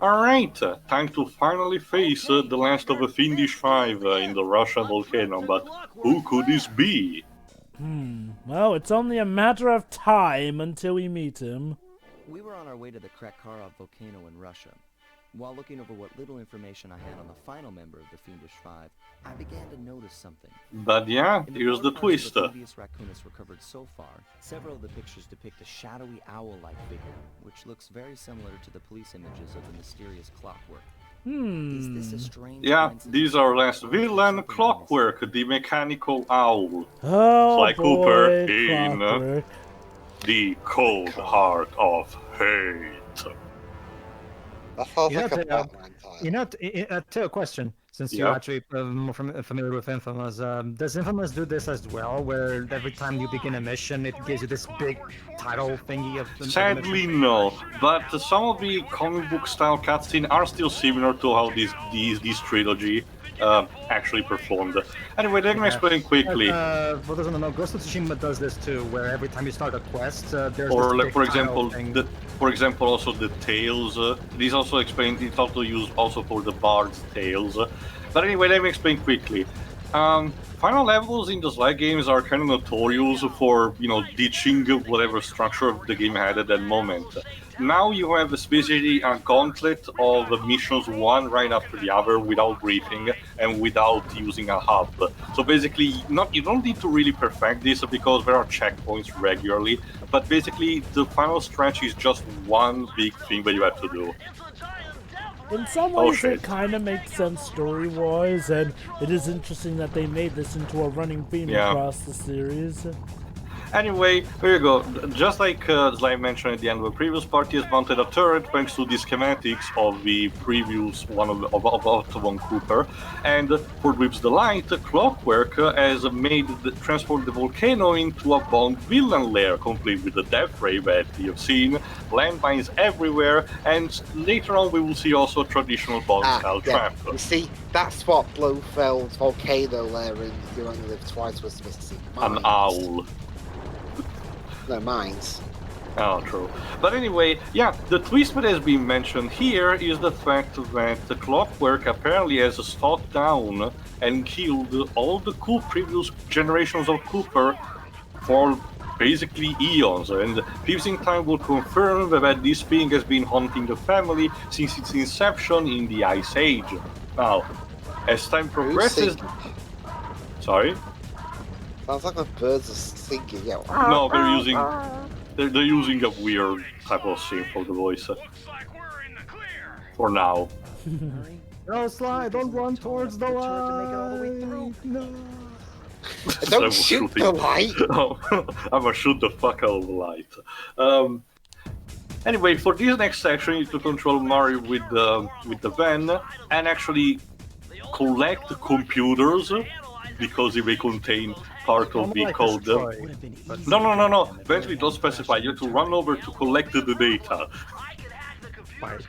Alright, time to finally face the last of the Fiendish Five in the Russian volcano, but who could this be? Well, it's only a matter of time until we meet him. We were on our way to the Krakkarov volcano in Russia. While looking over what little information I had on the final member of the Fiendish Five, I began to notice something. But yeah, here's the twist. Thievius Racoonus recovered so far, several of the pictures depict a shadowy owl-like figure, which looks very similar to the police images of the mysterious Clockwerk. Is this a strange These are last villain, Clockwerk, the mechanical owl. Oh, Sly boy, Cooper in Clockwerk. The Cold Heart of Hate. That sounds like a Batman title. To a question, since you're actually more familiar with Infamous, does Infamous do this as well, where every time you begin a mission, it gives you this big title thingy of the Sadly, no. But some of the comic book style cutscenes are still similar to how this trilogy actually performed. Anyway, let me explain quickly. For those who don't know, Ghost of Tsushima does this too, where every time you start a quest, there's or this like, big for title example, thing. also the tales. These also explained. It's also used also for the bard's tales. But anyway, let me explain quickly. Final levels in the Sly games are kind of notorious for, ditching whatever structure the game had at that moment. Now you have basically a gauntlet of missions, one right after the other, without briefing and without using a hub. So basically, you don't need to really perfect this because there are checkpoints regularly, but basically the final stretch is just one big thing that you have to do. In some ways, it kind of makes sense story-wise, and it is interesting that they made this into a running theme across the series. Anyway, here you go. Just like Sly mentioned at the end of the previous part, he has mounted a turret thanks to the schematics of the previous one of Otto von Cooper. And for Whips the Light, Clockwerk has transformed the volcano into a Bond villain lair, complete with the death ray that you have seen, landmines everywhere, and later on we will see also a traditional Bond-style trap. You see, that's what Blofeld's volcano lair in You Only Live Twice was missing. An owl. No, mines. Oh, true. But anyway, the twist that has been mentioned here is the fact that the Clockwerk apparently has stalked down and killed all the previous generations of Cooper for basically eons, and Thieves in Time will confirm that this being has been haunting the family since its inception in the Ice Age. Now, as time progresses... Sorry? Sounds like the birds are singing. Yeah. No, they're using a weird type of synth for the voice. For now. No, Sly, don't run towards the light. No. Don't shoot the light. I'm gonna shoot the fuck out of the light. Anyway, for this next section, you need to control Mario with the van and actually collect computers because they may contain part of the code. No. Eventually, don't specify. You have to run over to collect the data. Right.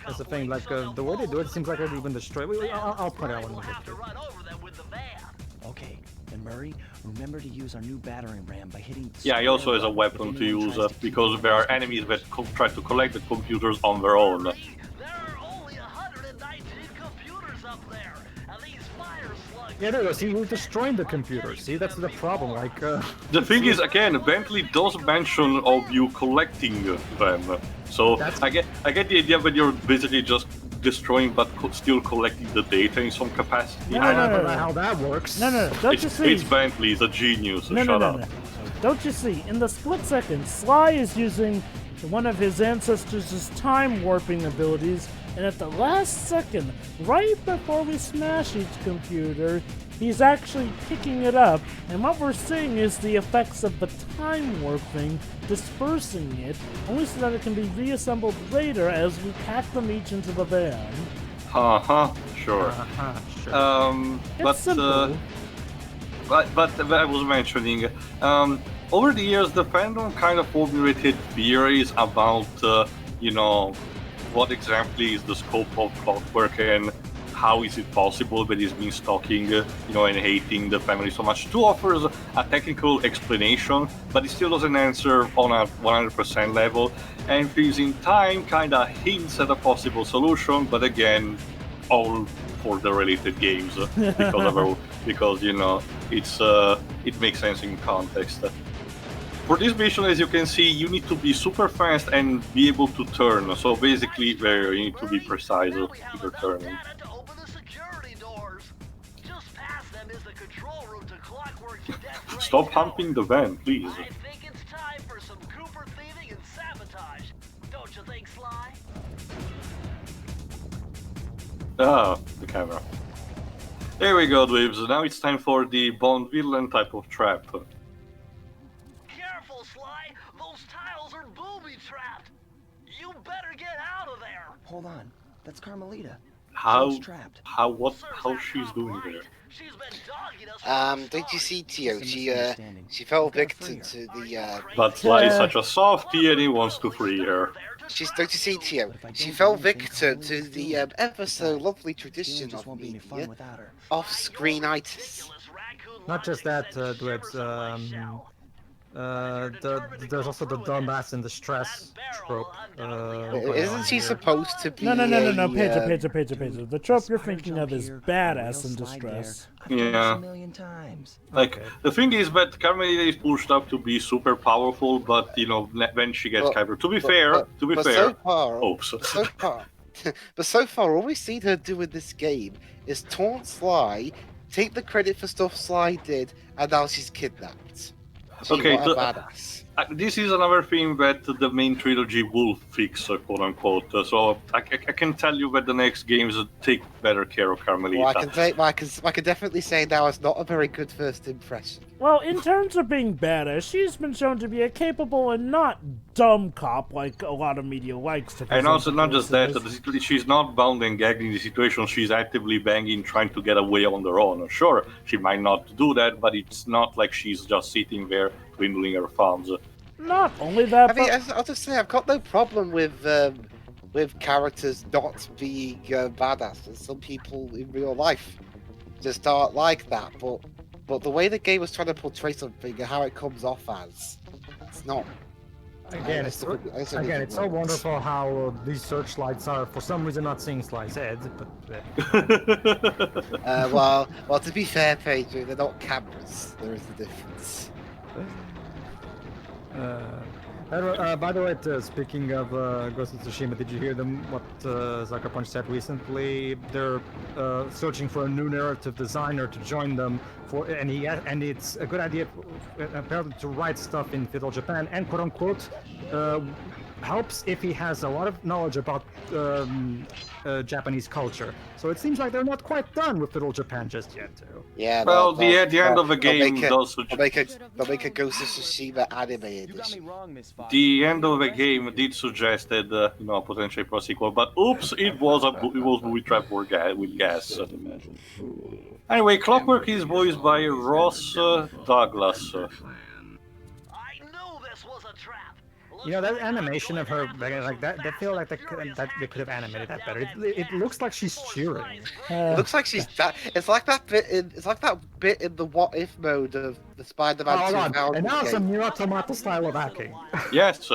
That's the thing. Like the way they do it seems like they're even destroy. I'll put out one. Okay, and Murray, remember to use our new battering ram by hitting. Yeah, he also has a weapon to use because there are enemies that try to collect the computers on their own. There are only 119 computers up there, and these fire slugs. Yeah, there you go. See, we're destroying the computers. See, that's the problem. Like. The thing is, again, Bentley does mention of you collecting them. So I get the idea that you're basically just destroying but still collecting the data in some capacity. I don't know how that works. No. Don't you see? It's Bentley. He's a genius. So shut up. No. Don't you see? In the split second, Sly is using one of his ancestors' time warping abilities, and at the last second, right before we smash each computer, he's actually picking it up, and what we're seeing is the effects of the time warping dispersing it, only so that it can be reassembled later as we pack them each into the van. Sure. It's simple. But I was mentioning, over the years, the fandom kind of formulated theories about, what exactly is the scope of Clockwerk and how is it possible that he's been stalking, and hating the family so much. 2 offers a technical explanation, but it still doesn't answer on a 100% level. And Freezing Time kinda hints at a possible solution, but again, all for the related games because it makes sense in context. For this mission, as you can see, you need to be super fast and be able to turn. So basically, you need to be precise with your turning. To open the security doors. Just past them is the control room to Clockwerk's death ray. Stop humping the van, please. I think it's time for some Cooper thieving and sabotage. Don't you think, Sly? Ah, the camera. There we go, Dweebs. Now it's time for the Bond villain type of trap. Careful, Sly. Those tiles are booby-trapped. You better get out of there. Hold on. That's Carmelita. How's trapped. she's doing there? She's been dogging us. Did you see Tio? She fell victim to the. But Sly is such a softie and he wants to free her. Don't you see Tio? She fell victim to the ever so lovely tradition Just of won't be any fun media without her. off-screenitis. Not just that, Dwebs. There's also the dumbass in distress trope. Isn't she supposed to be? No, Pager. The trope you're thinking of is badass in distress. Yeah. A million times. Like, the thing is that Carmelita is pushed up to be super powerful, but, when she gets captured. To be fair, so far, oops. But so far, all we've seen her do in this game is taunt Sly, take the credit for stuff Sly did, and now she's kidnapped. Okay, what a badass. This is another thing that the main trilogy will fix, quote unquote. So I can tell you that the next games take better care of Carmelita. Well, I can definitely say now it's not a very good first impression. Well, in terms of being badass, she's been shown to be a capable and not dumb cop like a lot of media likes to. And also, not just that, she's not bound and gagged in the situation. She's actively banging, trying to get away on her own. Sure, she might not do that, but it's not like she's just sitting there twiddling her thumbs. Not only that, I mean, I'll just say I've got no problem with characters not being badass. Some people in real life just aren't like that, but the way the game was trying to portray something and how it comes off as, it's not. Again, it's so wonderful how these searchlights are for some reason not seeing Sly's head, but. Well, to be fair, Pedro, they're not cameras. There is a difference. By the way, speaking of Ghost of Tsushima, did you hear what Sucker Punch said recently? They're searching for a new narrative designer to join them, and it's a good idea apparently to write stuff in feudal Japan, and quote unquote helps if he has a lot of knowledge about Japanese culture. So it seems like they're not quite done with feudal Japan just yet, too. Yeah. Well, the end of the game does. They'll make a Ghost of Tsushima anime edition. The end of the game did suggest that potentially for a sequel, but oops, it was booby trap with gas. Anyway, Clockwerk is voiced by Ross Douglas. I knew this was a trap. That animation of her like that, they feel like they could have animated that better. It looks like she's cheering. It looks like she's that. It's like that bit in the what if mode of the Spider-Man 2000 and now game. some Nier Automata style of hacking. Yes,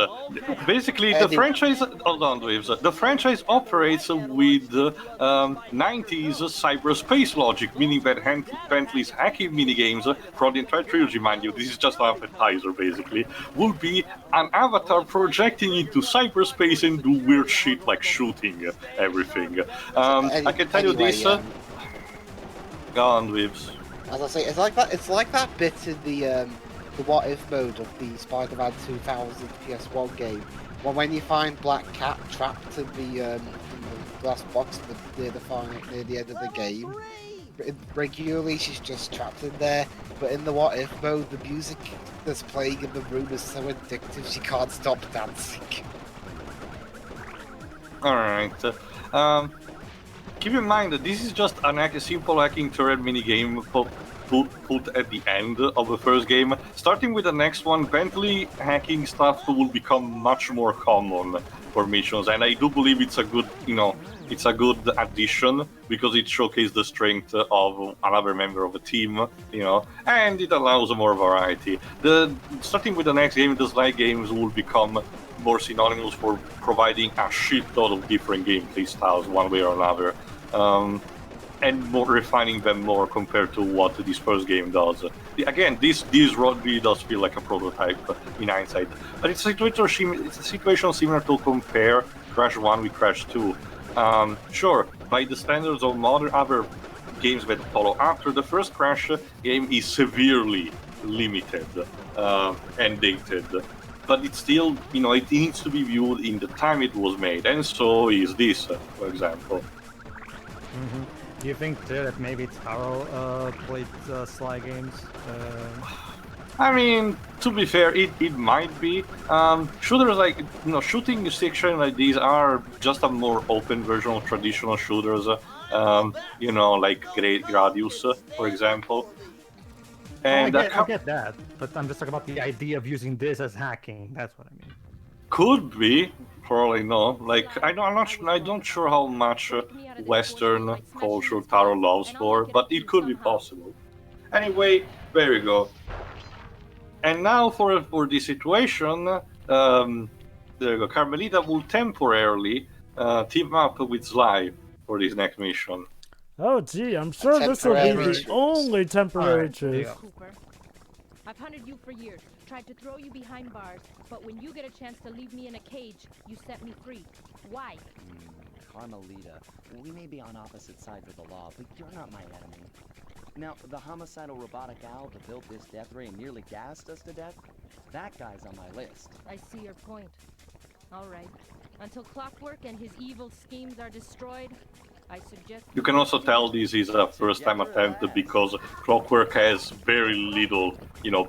basically the franchise. Hold on, Dweebs. The franchise operates with 90s cyberspace logic, meaning that Bentley's hacking minigames from the entire trilogy, mind you, this is just an appetizer basically, will be an avatar projecting into cyberspace and do weird shit like shooting everything. I can tell you this. Go on, Dweebs. As I say, it's like that bit in the what if mode of the Spider-Man 2000 PS1 game, when you find Black Cat trapped in the glass box near the end of the game. Regularly, she's just trapped in there, but in the what if mode, the music that's playing in the room is so addictive she can't stop dancing. Alright. Keep in mind that this is just a simple hacking turret minigame put at the end of the first game. Starting with the next one, eventually hacking stuff will become much more common for missions, and I do believe it's a good, it's a good addition because it showcases the strength of another member of a team, and it allows more variety. Starting with the next game, the slide games will become more synonymous for providing a shitload of different gameplay styles, one way or another. And more refining them more compared to what this first game does. Again, this really does feel like a prototype in hindsight, but it's a situation similar to compare Crash 1 with Crash 2. Sure, by the standards of modern other games that follow after, the first Crash game is severely limited and dated. But it's still, it needs to be viewed in the time it was made, and so is this, for example. Mm-hmm. Do you think too that maybe Taro played Sly games? I mean, to be fair, it might be. Shooters like shooting section like these are just a more open version of traditional shooters. Like Gradius, for example. And I get that, but I'm just talking about the idea of using this as hacking. That's what I mean. Could be. Probably no. Like I'm not sure how much Western culture Taro loves for, but it could be possible. Anyway, there we go. And now for this situation, there you go. Carmelita will temporarily team up with Sly for this next mission. Oh gee, I'm sure this will be the only temporary truce. Cooper, I've hunted you for years, tried to throw you behind bars, but when you get a chance to leave me in a cage, you set me free. Why? Carmelita, we may be on opposite sides of the law, but you're not my enemy. Now, the homicidal robotic owl that built this death ray and nearly gassed us to death, that guy's on my list. I see your point. All right. Until Clockwerk and his evil schemes are destroyed, I suggest... You can also tell this is a first-time attempt because Clockwerk has very little,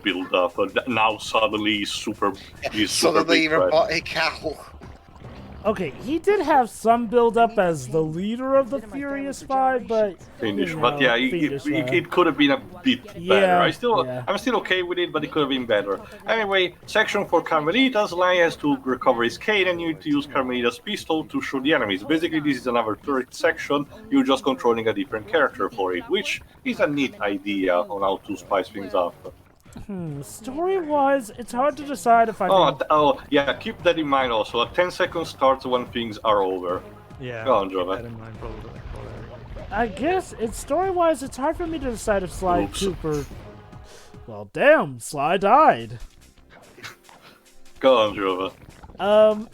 build up. Now suddenly he's super big robotic owl. Okay, he did have some build-up as the leader of the Thievius Five, but Fiendish. But yeah, it could have been a bit better. I'm still okay with it, but it could have been better. Anyway, section for Carmelita. Sly has to recover his cane, and you need to use Carmelita's pistol to shoot the enemies. Basically, this is another turret section. You're just controlling a different character for it, which is a neat idea on how to spice things up. Story-wise, it's hard to decide if I yeah, keep that in mind also. A 10-second starts when things are over. Yeah, go on, Jova. Keep that in mind, probably. I guess, story-wise, it's hard for me to decide if Sly Cooper... Well, damn, Sly died. Go on, Jova.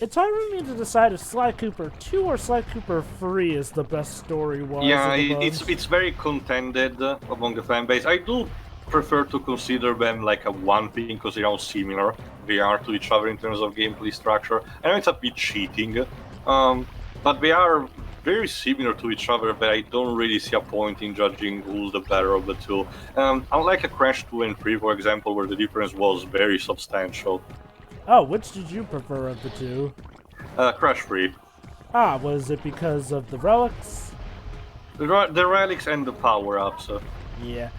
It's hard for me to decide if Sly Cooper 2 or Sly Cooper 3 is the best story-wise. Yeah, it's very contended among the fan base. I do prefer to consider them like a one thing because how similar they are to each other in terms of gameplay structure. I know it's a bit cheating, but they are very similar to each other, but I don't really see a point in judging who's the better of the two. Unlike a Crash 2 and 3, for example, where the difference was very substantial. Oh, which did you prefer of the two? Crash 3. Ah, was it because of the relics? The relics and the power-ups. Yeah.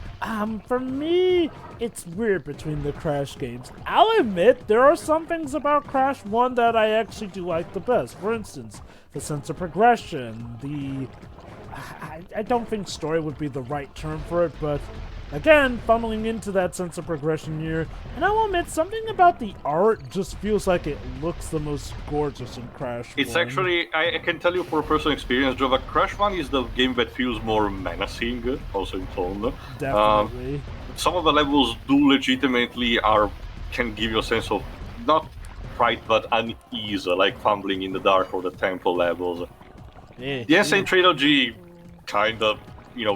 For me, it's weird between the Crash games. I'll admit, there are some things about Crash 1 that I actually do like the best. For instance, the sense of progression, I don't think story would be the right term for it, but again, fumbling into that sense of progression here. And I'll admit, something about the art just feels like it looks the most gorgeous in Crash 1. It's actually, I can tell you for personal experience, Jova, Crash 1 is the game that feels more menacing, also in tone. Definitely. Some of the levels do legitimately can give you a sense of, not fright, but unease, like fumbling in the dark or the temple levels. Yeah. The Insane Trilogy kind of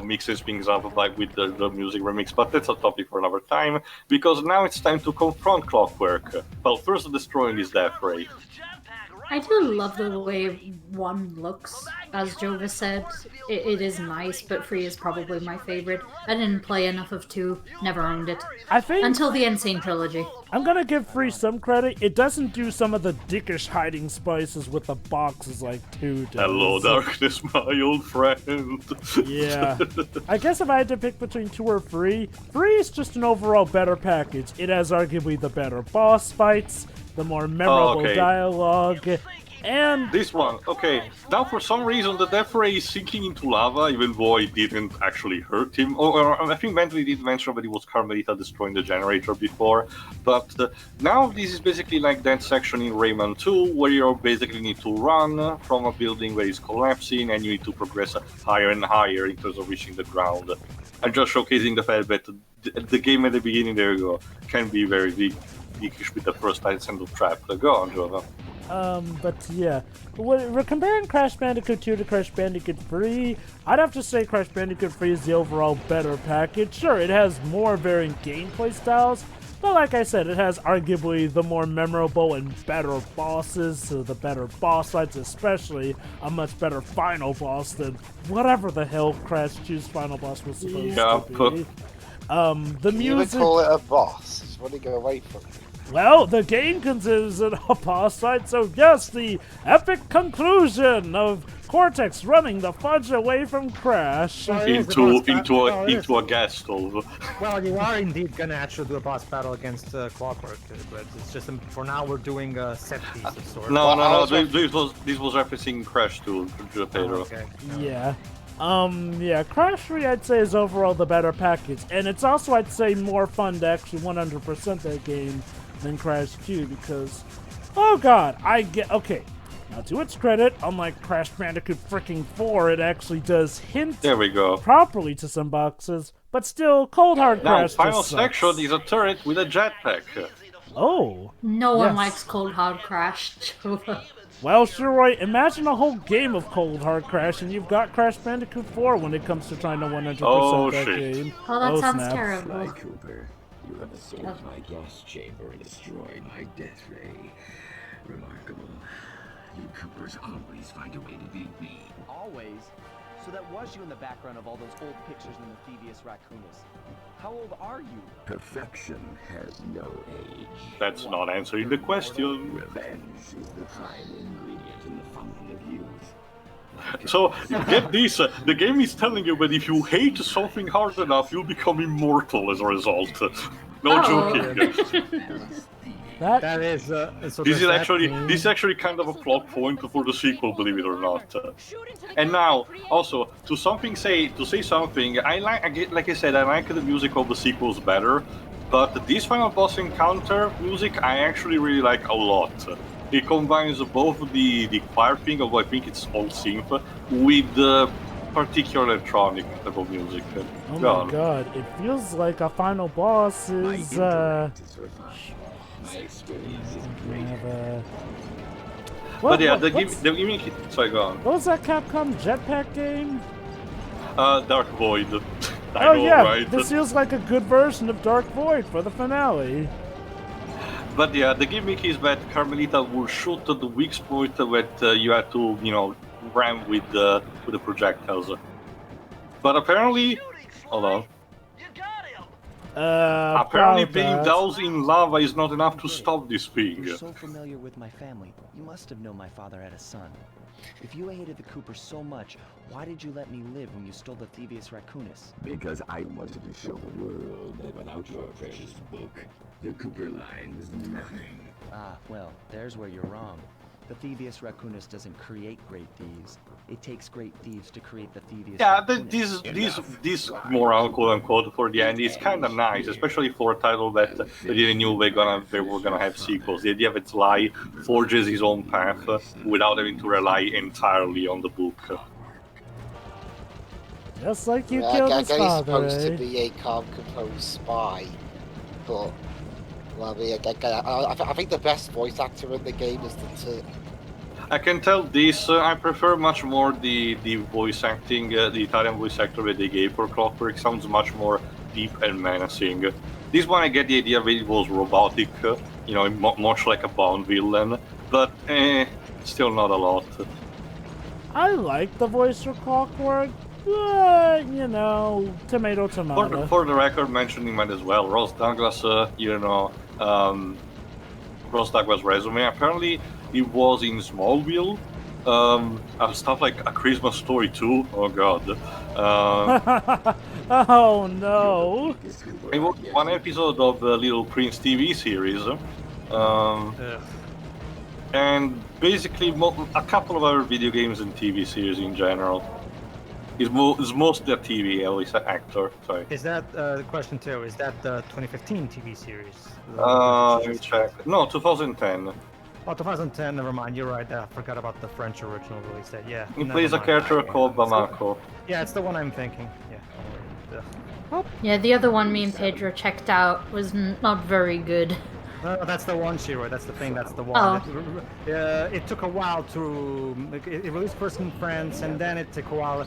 mixes things up like with the music remix, but that's a topic for another time, because now it's time to confront Clockwerk. Well, first destroying his death ray. I do love the way 1 looks. As Jova said, it is nice, but 3 is probably my favorite. I didn't play enough of 2, never owned it. I think Until the Insane Trilogy. I'm gonna give 3 some credit. It doesn't do some of the dickish hiding spices with the boxes like 2 does. Hello, darkness, my old friend. Yeah. I guess if I had to pick between 2 or 3, 3 is just an overall better package. It has arguably the better boss fights, the more memorable okay. dialogue, and This one, okay. Now, for some reason, the death ray is sinking into lava, even though it didn't actually hurt him. Or I think Bentley did mention that it was Carmelita destroying the generator before. But now this is basically like that section in Rayman 2, where you basically need to run from a building where it's collapsing, and you need to progress higher and higher in terms of reaching the ground. I'm just showcasing the fact that the game at the beginning, there you go, can be very dickish with the first ascent of trap. Go on, Jova. But yeah, we're comparing Crash Bandicoot 2 to Crash Bandicoot 3. I'd have to say Crash Bandicoot 3 is the overall better package. Sure, it has more varying gameplay styles, but like I said, it has arguably the more memorable and better bosses, so the better boss fights, especially a much better final boss than whatever the hell Crash 2's final boss was supposed to be. The You would music... call it a boss. Just want to go away from it. Well, the game considers it a boss fight, so yes, the epic conclusion of Cortex running the fudge away from Crash. Into a gas stove. Well, you are indeed gonna actually do a boss battle against Clockwerk, but it's just for now we're doing a set piece of sorts. No. This was referencing Crash 2, Pedro. Okay. Yeah. Yeah, Crash 3 I'd say is overall the better package, and it's also I'd say more fun to actually 100% that game than Crash 2 because, oh god, okay. Now to its credit, unlike Crash Bandicoot freaking 4, it actually does hint There we go. properly to some boxes, but still, Cold Hard Now, Crash final just sucks. section is a turret with a jetpack. Oh. No one Yes. likes Cold Hard Crash, Jova. Well, sure, right. Imagine a whole game of Cold Hard Crash, and you've got Crash Bandicoot 4 when it comes to trying to 100% Oh, that shit. game. Oh, that sounds snap. terrible. Cooper, you have assaulted my gas chamber and destroyed my death ray. Remarkable. You Coopers always find a way to beat me. Always? So that was you in the background of all those old pictures in the Thievius Racoonus. How old are you? Perfection has no age. That's not answering the question. Revenge is the prime ingredient in the fountain of youth. So, get this, the game is telling you that if you hate something hard enough, you'll become immortal as a result. No Oh. joking. That is so This there's is that actually thing. this is actually kind of a plot point for the sequel, believe it or not. And now, also to say something, like I said, I like the music of the sequels better, but this final boss encounter music I actually really like a lot. It combines both the choir thing of I think it's all synth with the particular electronic type of music. Oh Go on. my god, it feels like a final boss My is, intellect is refined. My experience is greater. What, But yeah, the what's- gimmick. Sorry, go on. What was that Capcom Jetpack game? Dark Void. I Oh know, yeah, right? this feels like a good version of Dark Void for the finale. But yeah, the gimmick is that Carmelita will shoot the weak spot that you have to, ram with the projectiles. But apparently, hold on. You got him! Apparently, about being that. doused in lava is not enough to stop this thing. You're so familiar with my family. You must have known my father had a son. If you hated the Coopers so much, why did you let me live when you stole the Thievius Racoonus? Because I wanted to show the world that without your precious book, the Cooper line was nothing. Ah, well, there's where you're wrong. The Thievius Racoonus doesn't create great thieves. It takes great thieves to create the Thievius Yeah, Racoonus. this moral, quote unquote, for the end is kind of nice, especially for a title that they didn't knew they were gonna have sequels. The idea that Sly forges his own path without having to rely entirely on the book. Just like you Yeah, killed I his guess he's father, supposed eh? to be a calm, composed spy, but well, I think the best voice actor in the game is the I can tell this. I prefer much more the voice acting, the Italian voice actor that they gave for Clockwerk. Sounds much more deep and menacing. This one, I get the idea that it was robotic, much like a Bond villain. but still not a lot. I like the voice for Clockwerk, but, you know, tomato, tomato. For the record, mentioning that as well, Ross Douglas, Ross Douglas' resume, apparently he was in Smallville, stuff like A Christmas Story 2, oh god. Oh no! It was one episode of the Little Prince TV series, and basically a couple of other video games and TV series in general. He's mostly a TV, at least an actor. Sorry. Is that question 2? Is that the 2015 TV series? Let me check. No, 2010. Oh, 2010. Never mind. You're right. I forgot about the French original release date. Yeah. He plays a character called Bamako. Yeah, it's the one I'm thinking. Yeah. Yeah, the other one me and Pedro checked out was not very good. No, that's the one, Shiro. That's the thing. That's the one. Oh. It took a while to. It released first in France, and then it took a while.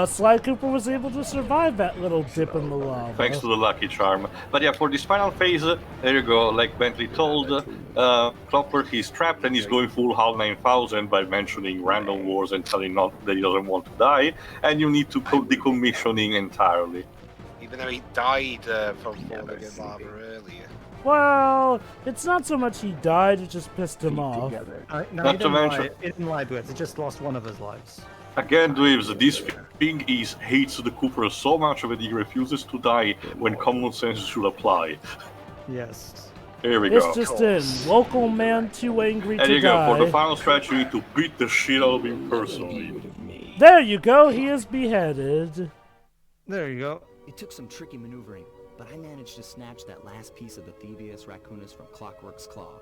Sly Cooper was able to survive that little dip in the lava. Thanks to the lucky charm. But yeah, for this final phase, there you go. Like Bentley told, Clockwerk is trapped and he's going full HAL 9000 by mentioning random wars and telling not that he doesn't want to die, and you need to decommissioning entirely. Even though he died from falling in lava earlier. Well, it's not so much he died, it just pissed him off. No, Not to mention, it didn't lie to it. He just lost one of his lives. again, Dweebs, this thing hates the Cooper so much that he refuses to die when common sense should apply. Yes. Here we It's go. just in. Local man too angry There to you go. die. For the final stretch, you need to beat the shit out of him personally. There you go, he is beheaded. There you go. It took some tricky maneuvering, but I managed to snatch that last piece of the Thievius Racoonus from Clockwerk's claw.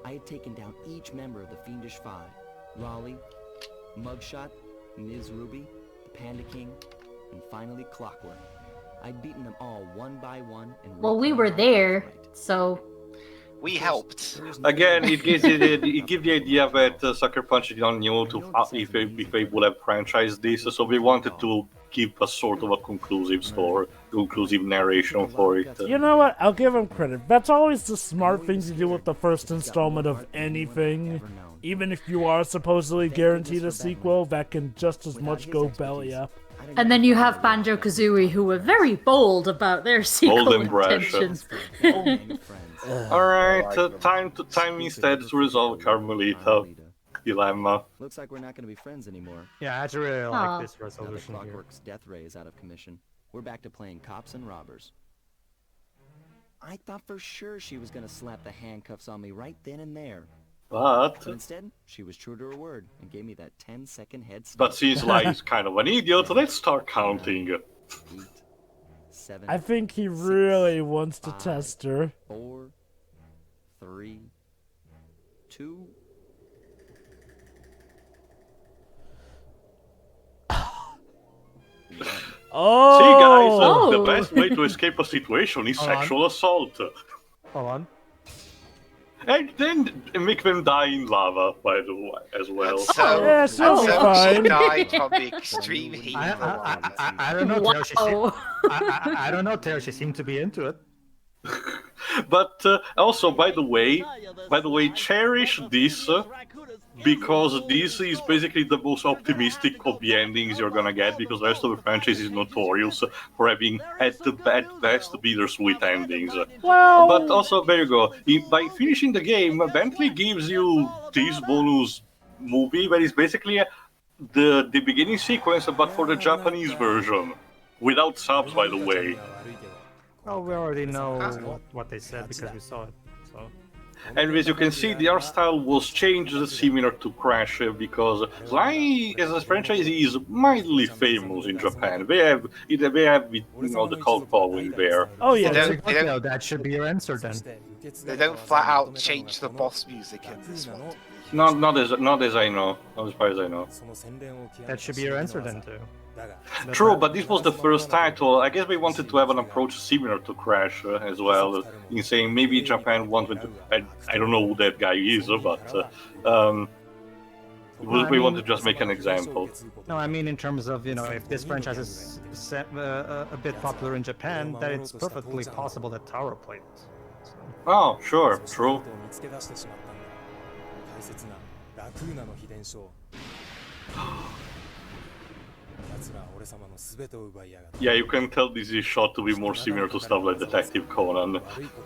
I had taken down each member of the Fiendish Five: Raleigh, Mugshot, Ms. Ruby, the Panda King, and finally Clockwerk. I'd beaten them all one by one and Well, we were there, so... We helped. Again, it gives you the idea that Sucker Punch did not know if they would have franchised this, so they wanted to keep a sort of a conclusive narration for it. You know what? I'll give him credit. That's always the smart thing to do with the first installment of anything. Even if you are supposedly guaranteed a sequel, that can just as much go belly up. And then you have Banjo-Kazooie, who were very bold about their sequel Bold and brash. intentions. Alright, time instead to resolve Carmelita dilemma. Looks like we're not going to be friends anymore. Yeah, I actually really Aw. like this resolution Now that here. Clockwerk's death ray is out of commission, we're back to playing cops and robbers. I thought for sure she was going to slap the handcuffs on me right then and there. But But instead, she was true to her word and gave me that 10-second head start. but since Ly's kind of an idiot, let's start counting. 8, 7, I think he really wants to test her. 4, 3, 2. Oh! See, guys, Oh. the best way to escape a situation is Hold on. sexual assault. Hold on. And then make them die in lava, by the way, as well. So, Yeah, she'll so be she fine. died from the extreme heat I, of the lava. I don't know, Teo. Wow. I don't know, Teo. She seemed to be into it. But also, by the way, cherish this because this is basically the most optimistic of the endings you're gonna get. Because the rest of the franchise is notorious for having at best bittersweet endings. Well, But also, there you go. By finishing the game, Bentley gives you this bonus movie that is basically the beginning sequence, but for the Japanese version, without subs, by the way. Oh, we already know what they said because we saw it. So. And as you can see, the art style was changed similar to Crash because Sly as a franchise is mildly famous in Japan. They have the cult following there. oh yeah. They don't- That should be your answer then. They don't flat out change the boss music in this one. Not as I know, not as far as I know. That should be your answer then too. True, but this was the first title. I guess they wanted to have an approach similar to Crash as well, in saying maybe Japan wanted to. I don't know who that guy is, but we want to just make an example. No, I mean in terms of, if this franchise is a bit popular in Japan, that it's perfectly possible that Taro played it. So. Oh, sure, true. 切なラクーナの秘伝書を。奴ら俺様の全てを奪いやがった。 Yeah, you can tell this is shot to be more similar to stuff like Detective Conan.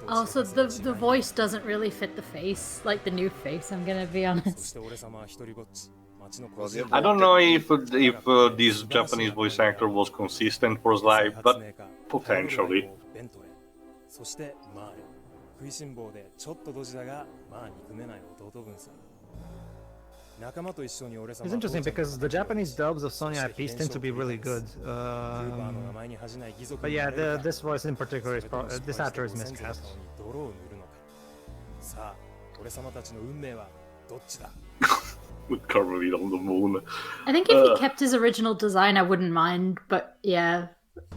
Also, the voice doesn't really fit the face, like the new face, I'm gonna be honest. I don't know if this Japanese voice actor was consistent for his life, but potentially. そしてマール、食いしん坊でちょっとドジだがまあ憎めない弟分さ。 It's interesting because the Japanese dubs of Sony IPs tend to be really good. But yeah, this voice in particular is this actor is miscast. With Carmelite on the moon. I think if he kept his original design, I wouldn't mind. But yeah,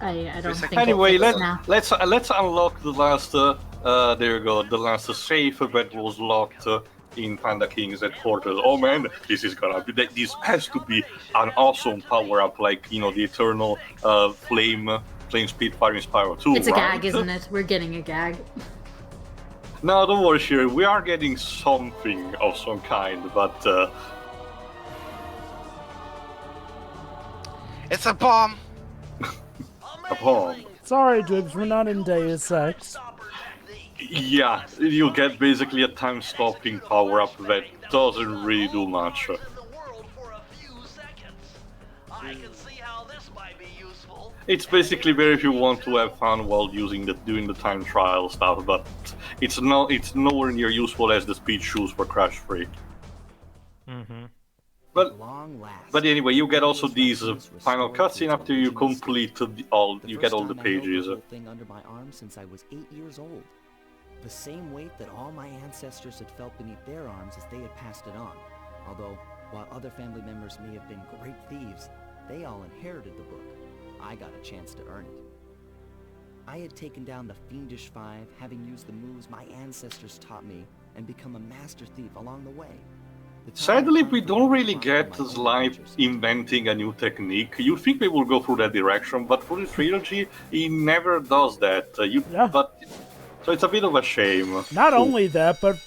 I don't think. Anyway, let's unlock the last. There you go. The last safe that was locked. In Panda King's headquarters. Oh man, this is gonna be. This has to be an awesome power up, like the eternal flame Spitfire in Spyro 2. It's a gag, isn't it? We're getting a gag. No, don't worry, Sherry. We are getting something of some kind, but it's a bomb. A bomb. Sorry, Dribs, we're not in Deus Ex. Yeah, you get basically a time-stopping power-up that doesn't really do much. It's basically there if you want to have fun while doing the time trial stuff, but it's nowhere near useful as the speed shoes for Crash 3. But anyway, you get also these final cutscene after you complete you get all the pages. Thing under my arm since I was 8 years old. The same weight that all my ancestors had felt beneath their arms as they had passed it on. Although, while other family members may have been great thieves, they all inherited the book. I got a chance to earn it. I had taken down the Fiendish Five, having used the moves my ancestors taught me, and become a master thief along the way. Sadly, we don't really get Slife inventing a new technique. You think they will go through that direction, but for the trilogy, he never does that. So it's a bit of a shame. Not only that, but,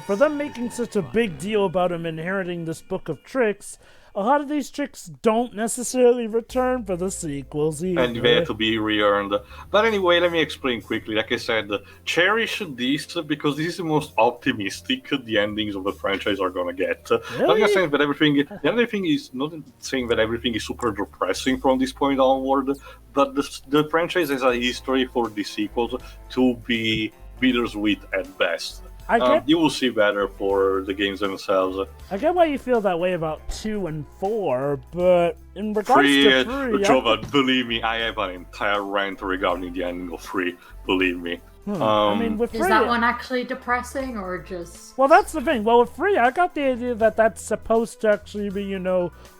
for them making such a big deal about him inheriting this book of tricks, a lot of these tricks don't necessarily return for the sequels either. And they had to be re-earned. But anyway, let me explain quickly. Like I said, cherish this because this is the most optimistic the endings of the franchise are gonna get. Really? Not saying that everything. The other thing is not saying that everything is super depressing from this point onward, but the franchise has a history for the sequels to be bittersweet at best. You will see better for the games themselves. I get why you feel that way about 2 and 4, but in regards to 3... Jovan, believe me, I have an entire rant regarding the ending of 3, believe me. I mean, with 3... Is that one actually depressing, or just... Well, that's the thing. Well, with 3, I got the idea that that's supposed to actually be,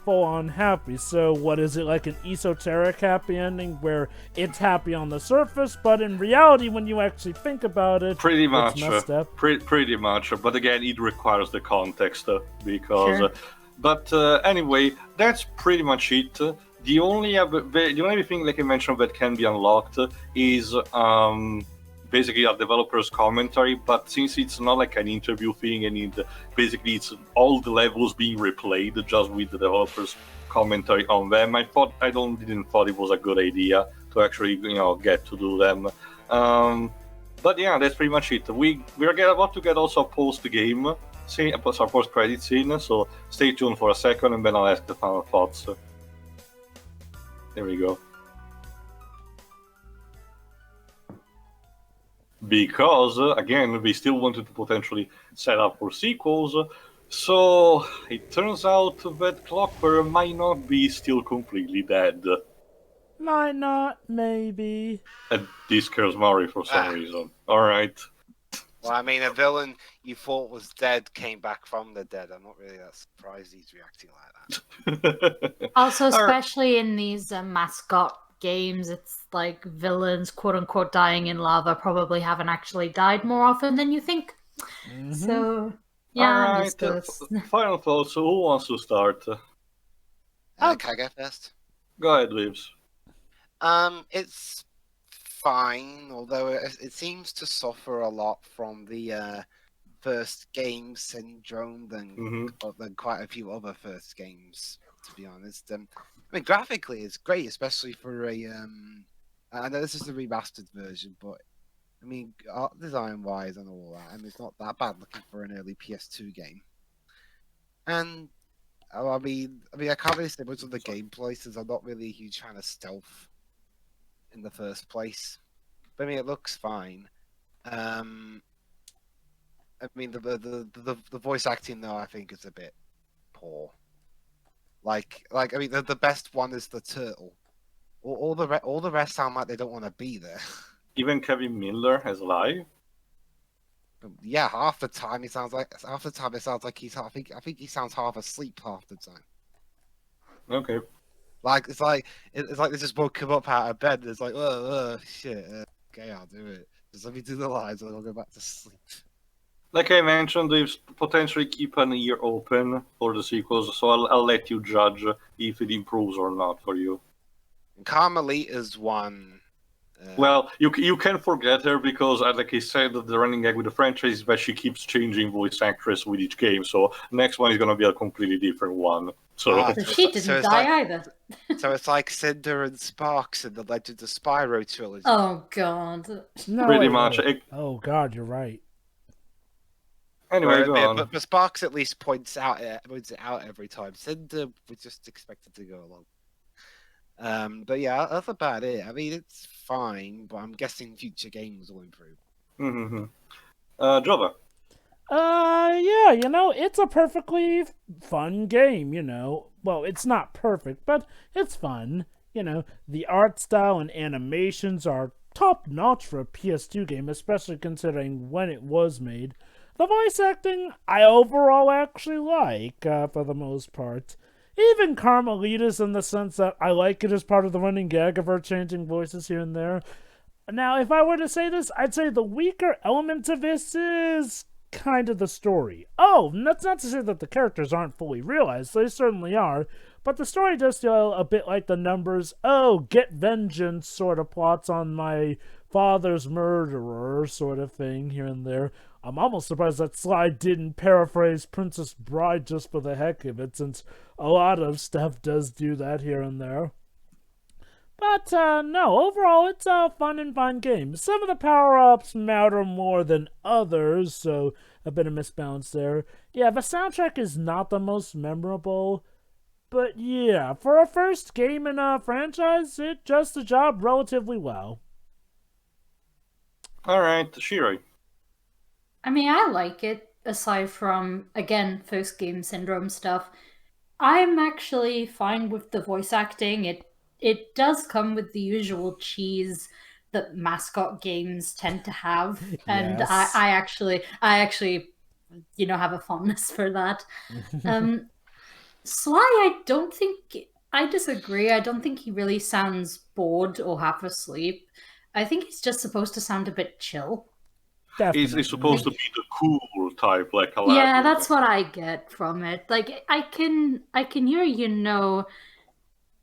full-on happy. So, what is it, like an esoteric happy ending where it's happy on the surface, but in reality, when you actually think about it, pretty much, it's messed up. Pretty much. But again, it requires the context, because... Sure. But anyway, that's pretty much it. The only thing, like I mentioned, that can be unlocked is... basically a developer's commentary, but since it's not like an interview thing and basically it's all the levels being replayed just with the developer's commentary on them, I didn't thought it was a good idea to actually get to do them. But yeah, that's pretty much it. We're about to get also a post-game scene, a post-credit scene, so stay tuned for a second and then I'll ask the final thoughts. There we go. Because, again, we still wanted to potentially set up for sequels, so it turns out that Clockwerk might not be still completely dead. Might not, maybe. And this scares Mari for some reason. Alright. Well, I mean, a villain you thought was dead came back from the dead. I'm not really that surprised he's reacting like that. Also, especially in these mascot games, it's like villains, quote unquote, dying in lava probably haven't actually died more often than you think. Mm-hmm. So, yeah. Alright, final thoughts. Who wants to start? Can I go first? Go ahead, Lives. It's fine, although it seems to suffer a lot from the first game syndrome than Mm-hmm. than quite a few other first games, to be honest. I mean, graphically, it's great, especially for a. I know this is the remastered version, but I mean, art design wise and all that, I mean, it's not that bad looking for an early PS2 game. And I mean, I can't really say much of the gameplay since I'm not really a huge fan of stealth in the first place. But I mean, it looks fine. I mean, the voice acting though, I think is a bit poor. Like I mean, the best one is the turtle. All the rest sound like they don't want to be there. Even Kevin Miller as live. Yeah, half the time it sounds like he's I think he sounds half asleep half the time. Okay. Like it's like they just woke him up out of bed. And it's like, shit. Okay, I'll do it. Just let me do the lines, and I'll go back to sleep. Like I mentioned, they potentially keep an ear open for the sequels, so I'll let you judge if it improves or not for you. And Carmelita's one. Well, you can forget her because, like I said, the running gag with the franchise is that she keeps changing voice actress with each game. So next one is going to be a completely different one. So She didn't die either. So it's like Cinder and Sparks in the Legend of Spyro trilogy. Oh god. No, pretty much. Oh god, you're right. Anyway, go on. But Sparks at least points it out every time. Cinder was just expected to go along. But yeah, that's about it. I mean, it's fine, but I'm guessing future games will improve. Mm-hmm. Jova. Yeah, it's a perfectly fun game, Well, it's not perfect, but it's fun. The art style and animations are top-notch for a PS2 game, especially considering when it was made. The voice acting, I overall actually like, for the most part. Even Carmelita's in the sense that I like it as part of the running gag of her changing voices here and there. Now, if I were to say this, I'd say the weaker element of this is kind of the story. Oh, that's not to say that the characters aren't fully realized. They certainly are. But the story does feel a bit like the numbers, get vengeance sort of plots on my father's murderer sort of thing here and there. I'm almost surprised that Sly didn't paraphrase Princess Bride just for the heck of it, since a lot of stuff does do that here and there. But, no, overall, it's a fun and fun game. Some of the power-ups matter more than others, so a bit of misbalance there. Yeah, the soundtrack is not the most memorable, but yeah, for a first game in a franchise, it does the job relatively well. Alright, Shiroi. I mean, I like it, aside from, again, first game syndrome stuff. I'm actually fine with the voice acting. It does come with the usual cheese that mascot games tend to have, and Yes. I actually have a fondness for that. Sly, I disagree. I don't think he really sounds bored or half asleep. I think he's just supposed to sound a bit chill. He's supposed to be the cool type, like a Yeah, that's what I get from it. Like, I can hear,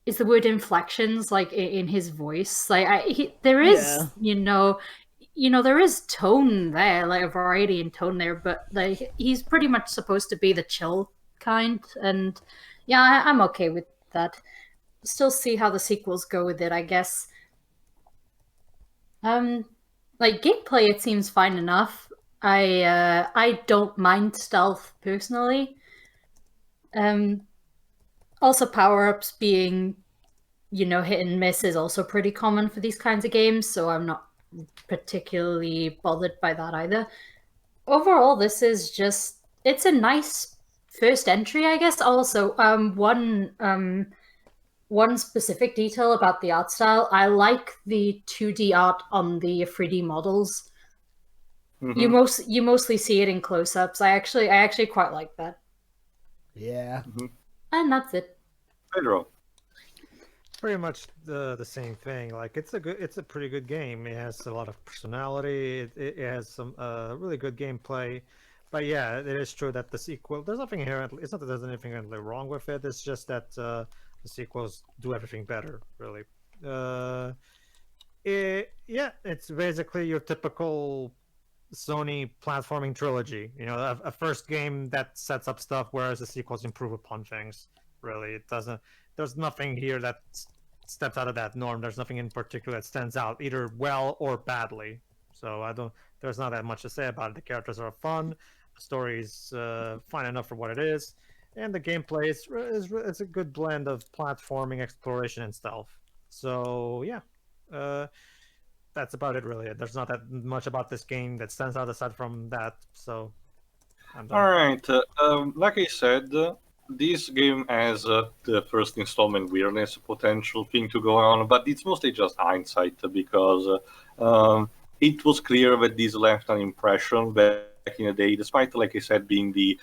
is the word inflections, like, in his voice. Like, there is, there is tone there, like a variety in tone there, but like he's pretty much supposed to be the chill kind, and yeah, I'm okay with that. Still see how the sequels go with it, I guess. Like gameplay, it seems fine enough. I don't mind stealth personally. Also power-ups being, hit and miss is also pretty common for these kinds of games, so I'm not particularly bothered by that either. Overall, this is it's a nice first entry, I guess. Also, one specific detail about the art style, I like the 2D art on the 3D models. Mm-hmm. You mostly see it in close-ups. I actually quite like that. Yeah. Mm-hmm. And that's it. Pedro. Pretty much the same thing. Like it's a pretty good game. It has a lot of personality. It has some really good gameplay. But yeah, it is true that the sequel, it's not that there's anything inherently wrong with it. It's just that the sequels do everything better, really. It's basically your typical Sony platforming trilogy. You know, a first game that sets up stuff, whereas the sequels improve upon things. Really, it doesn't. There's nothing here that steps out of that norm. There's nothing in particular that stands out, either well or badly. So I don't. There's not that much to say about it. The characters are fun. The story's fine enough for what it is, and the gameplay is a good blend of platforming, exploration, and stealth. So yeah. That's about it, really. There's not that much about this game that stands out aside from that, so I'm done. All right. Like I said, this game has the first installment weirdness potential thing to go on, but it's mostly just hindsight because it was clear that this left an impression back in the day, despite, like I said, being the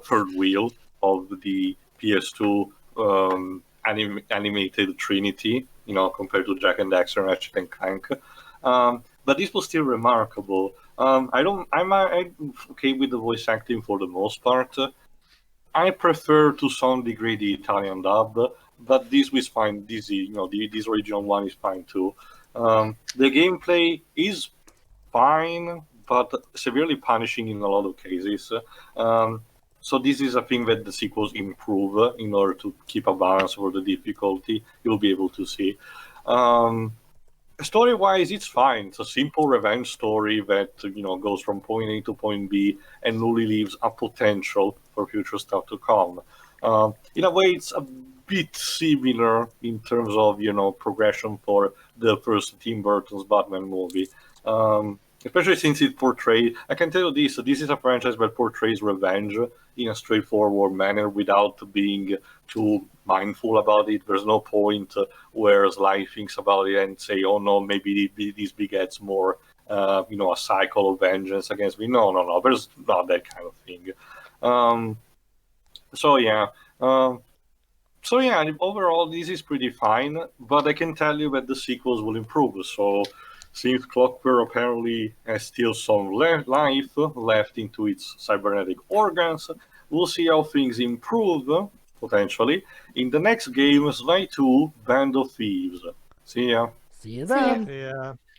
third wheel of the PS2 animated Trinity, you know, compared to Jack and Daxter and Ratchet and Clank. But this was still remarkable. I'm okay with the voice acting for the most part. I prefer to some degree the Italian dub, but this was fine. This original one is fine too. The gameplay is fine, but severely punishing in a lot of cases. So this is a thing that the sequels improve in order to keep a balance over the difficulty. You'll be able to see. Story-wise, it's fine. It's a simple revenge story that goes from point A to point B and only leaves a potential for future stuff to come. In a way, it's a bit similar in terms of progression for the first Tim Burton's Batman movie. Especially since it portrays, I can tell you this is a franchise that portrays revenge in a straightforward manner without being too mindful about it. There's no point where Sly thinks about it and say, oh no, maybe this begets more, a cycle of vengeance against me. No, there's not that kind of thing. Overall, this is pretty fine, but I can tell you that the sequels will improve. So, since Clockwerk apparently has still some life left into its cybernetic organs, we'll see how things improve, potentially, in the next game, Sly 2, Band of Thieves. See ya. See you then. Yeah.